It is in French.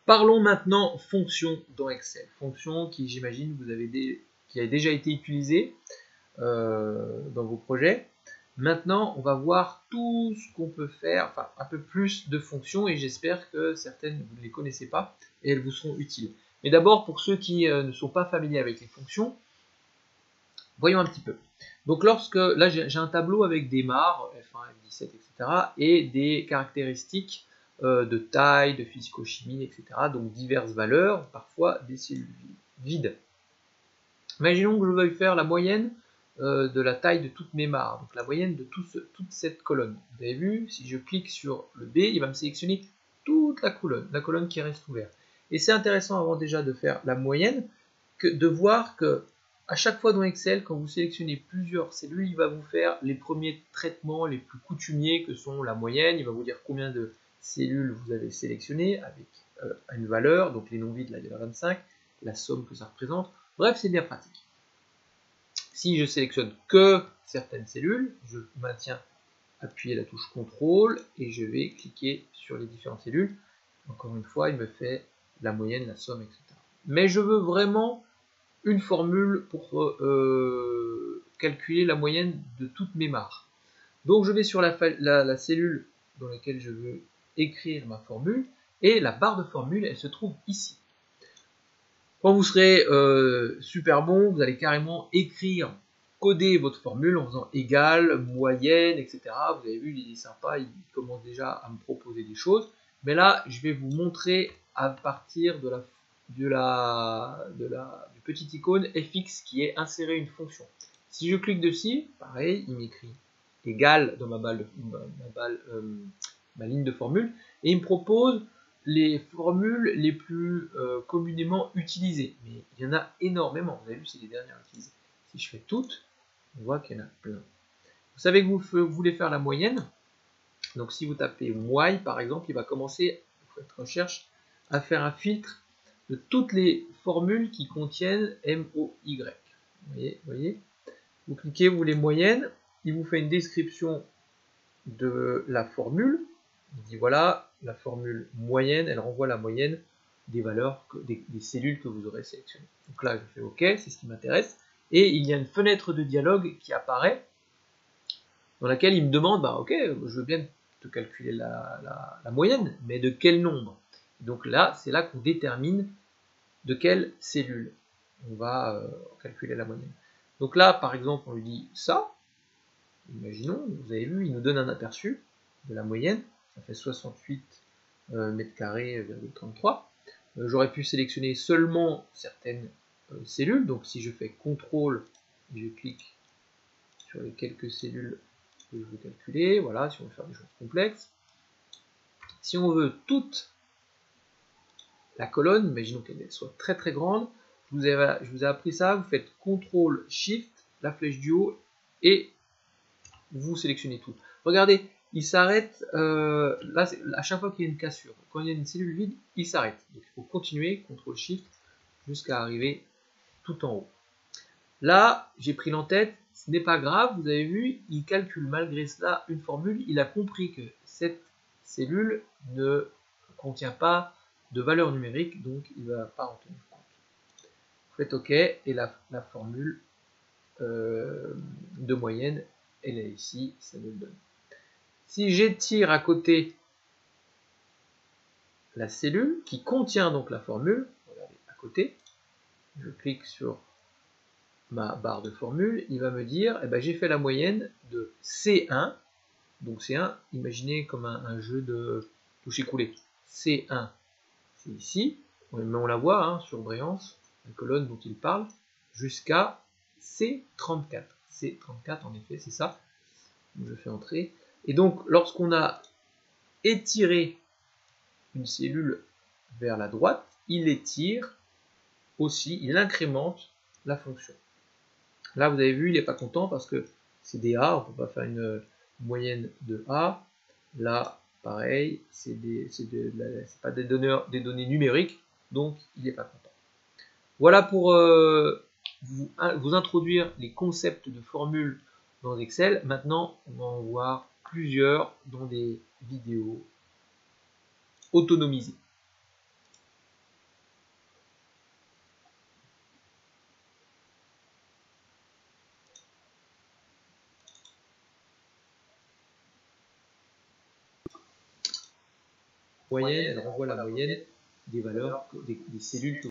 Parlons maintenant fonction dans Excel. Fonction qui, j'imagine, qui a déjà été utilisée dans vos projets. Maintenant, on va voir tout ce qu'on peut faire, enfin un peu plus de fonctions, et j'espère que certaines vous ne les connaissez pas et elles vous seront utiles. Mais d'abord, pour ceux qui ne sont pas familiers avec les fonctions, voyons un petit peu. Donc là j'ai un tableau avec des mares, F1, F17, etc. et des caractéristiques de taille, de physico-chimie, etc. Donc diverses valeurs, parfois des cellules vides. Imaginons que je veuille faire la moyenne de la taille de toutes mes mares, donc la moyenne de toute cette colonne. Vous avez vu, si je clique sur le B, il va me sélectionner toute la colonne qui reste ouverte. Et c'est intéressant avant déjà de faire la moyenne, de voir que à chaque fois dans Excel, quand vous sélectionnez plusieurs cellules, il va vous faire les premiers traitements les plus coutumiers que sont la moyenne. Il va vous dire combien de cellules vous avez sélectionnées avec une valeur, donc les noms vides, là il y en a 25, la somme que ça représente. Bref, c'est bien pratique. Si je sélectionne que certaines cellules, je maintiens appuyé la touche CTRL et je vais cliquer sur les différentes cellules. Encore une fois, il me fait la moyenne, la somme, etc. Mais je veux vraiment une formule pour calculer la moyenne de toutes mes mares. Donc je vais sur la cellule dans laquelle je veux écrire ma formule, et la barre de formule, elle se trouve ici. Quand vous serez super bon, vous allez carrément coder votre formule en faisant égal, moyenne, etc. Vous avez vu, il est sympa, il commence déjà à me proposer des choses. Mais là, je vais vous montrer à partir du petit icône fx qui est inséré une fonction. Si je clique dessus, pareil, il m'écrit égal dans ma ligne de formule, et il me propose les formules les plus communément utilisées. Mais il y en a énormément, vous avez vu, c'est les dernières utilisées. Si je fais toutes, on voit qu'il y en a plein. Vous savez que vous voulez faire la moyenne, donc si vous tapez Y par exemple, il va commencer, votre recherche, à faire un filtre de toutes les formules qui contiennent MOY. Vous voyez, vous cliquez, vous voulez moyenne, il vous fait une description de la formule. Il dit voilà, la formule moyenne, elle renvoie la moyenne des valeurs, des cellules que vous aurez sélectionnées. Donc là, je fais OK, c'est ce qui m'intéresse. Et il y a une fenêtre de dialogue qui apparaît, dans laquelle il me demande, bah OK, je veux bien te calculer la moyenne, mais de quel nombre? Donc là, c'est là qu'on détermine de quelle cellule on va calculer la moyenne. Donc là, par exemple, on lui dit ça. Imaginons, vous avez vu, il nous donne un aperçu de la moyenne. Ça fait 68 mètres carrés, 33. J'aurais pu sélectionner seulement certaines cellules. Donc si je fais CTRL et je clique sur les quelques cellules que je veux calculer, voilà, si on veut faire des choses complexes. Si on veut toute la colonne, imaginons qu'elle soit très très grande, je vous ai appris ça, vous faites CTRL SHIFT, la flèche du haut, et vous sélectionnez tout. Regardez, il s'arrête, là, à chaque fois qu'il y a une cassure, quand il y a une cellule vide, il s'arrête. Donc il faut continuer, CTRL SHIFT, jusqu'à arriver tout en haut. Là, j'ai pris l'entête, ce n'est pas grave, vous avez vu, il calcule malgré cela une formule, il a compris que cette cellule ne contient pas de valeur numérique, donc il ne va pas en tenir compte. Vous faites OK, et la formule de moyenne, elle est ici, ça me le donne. Si j'étire à côté la cellule qui contient donc la formule, regardez à côté, je clique sur ma barre de formule, il va me dire, eh ben, j'ai fait la moyenne de C1, donc C1, imaginez comme un jeu de toucher-couler. C1, c'est ici, mais on la voit hein, sur Bréance, la colonne dont il parle, jusqu'à C34. C34, en effet, c'est ça. Je fais entrer. Et donc, lorsqu'on a étiré une cellule vers la droite, il étire aussi, il incrémente la fonction. Là, vous avez vu, il n'est pas content parce que c'est des A, on ne peut pas faire une moyenne de A. Là, pareil, c'est pas des données numériques, donc il n'est pas content. Voilà pour vous introduire les concepts de formules dans Excel. Maintenant, on va en voir plusieurs dans des vidéos autonomisées. moyenne, elle renvoie la moyenne des valeurs des cellules